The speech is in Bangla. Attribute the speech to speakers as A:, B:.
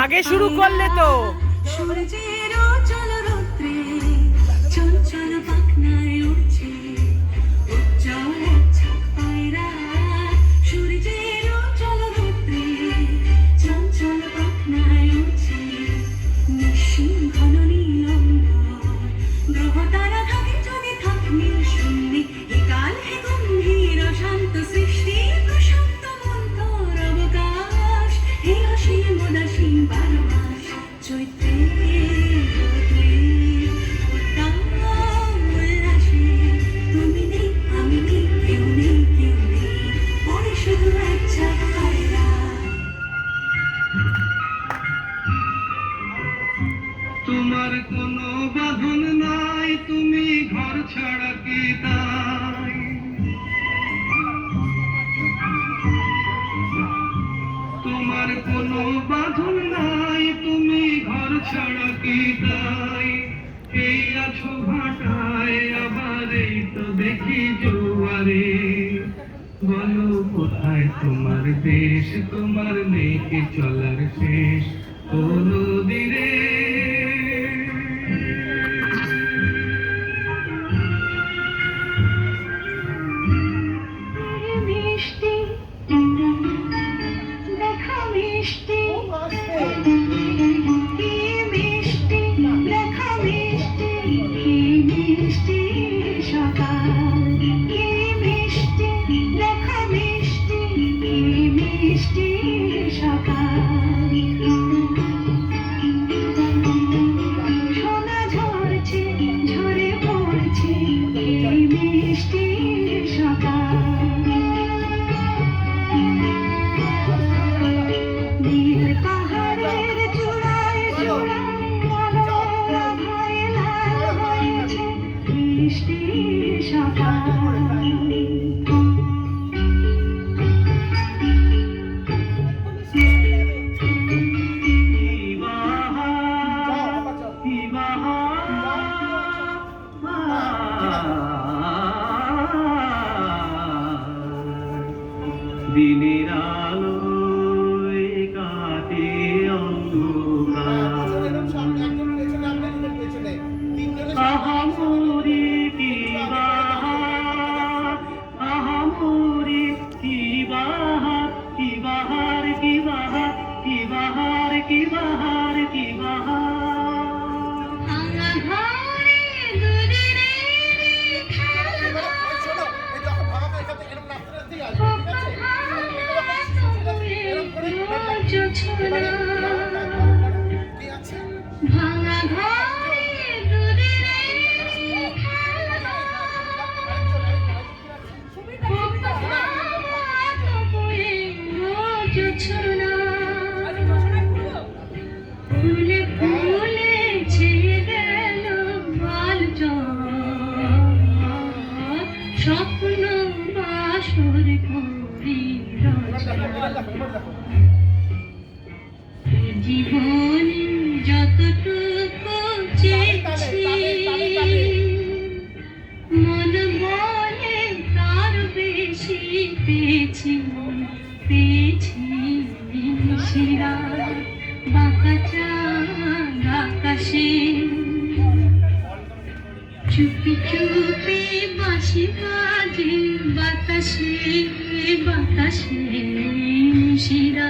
A: আগে শুরু করলে তো।
B: সূর্যের চল রৌদ্রে চঞ্চল পাখনায় উঠছে উজ্জ্বল ছাপ পায়রা। সূর্যের চল রৌদ্রে চঞ্চল পাখনায় উঠছে নিঃসীম ঘন নীলম্বর। গ্রহ তারা থাকে যদি থাক নীল শূন্যে। এ কাল হে গম্ভীর শান্ত সৃষ্টি প্রশান্ত মন্তর অবকাশ। হে অসীম উদাসীন বারমাস চৈত্রে রৌদ্রে উত্তাপ উল্লাসে। তুমি নেই আমি নেই কেউ নেই কেউ নেই পড়ে শুধু এক ঝাঁক পায়রা।
C: তোমার কোনো বাঁধন নাই তুমি ঘর ছাড়া কি তাই। তোমার কোনো বাঁধন নাই তুমি ঘর ছাড়া কি তাই। এই আছো ভাটায় আবার এই তো দেখি জোয়ারে। বলো কোথায় তোমার দেশ তোমার নেই কি চলার শেষ ও নদী রে।
B: মিষ্টি দেখা মিষ্টি কি মিষ্টি দেখা মিষ্টি কি মিষ্টি সকাল। কি মিষ্টি দেখা মিষ্টি কি মিষ্টি সকাল। সোনা ঝরছে ঝরে পড়ছে এই মিষ্টি সকাল। নীল পাহাড়ের চূড়ায় চূড়ায় আভায় লাল হয়েছে মিষ্টি সকাল।
C: দিনের আলোয় কাটে অন্ধকার। আহামরি কি বাহার আহামরি কি বাহার কি বাহার কি বাহার কি বাহার কি বাহার কি বাহার।
B: ভাঙা ঘরে দূরের খেলা ফুলে ফুলে ছেয়ে গেল বাল স্বপ্ন বাসর করি জীবনে যতটুকু চেয়েছি মন বলে তার বেশি পেয়েছি পেয়েছি। শিরা বাঁকা চাঁদ আকাশে চুপি চুপি বাঁশি বাজে বাতাসে বাতাসে শিরা।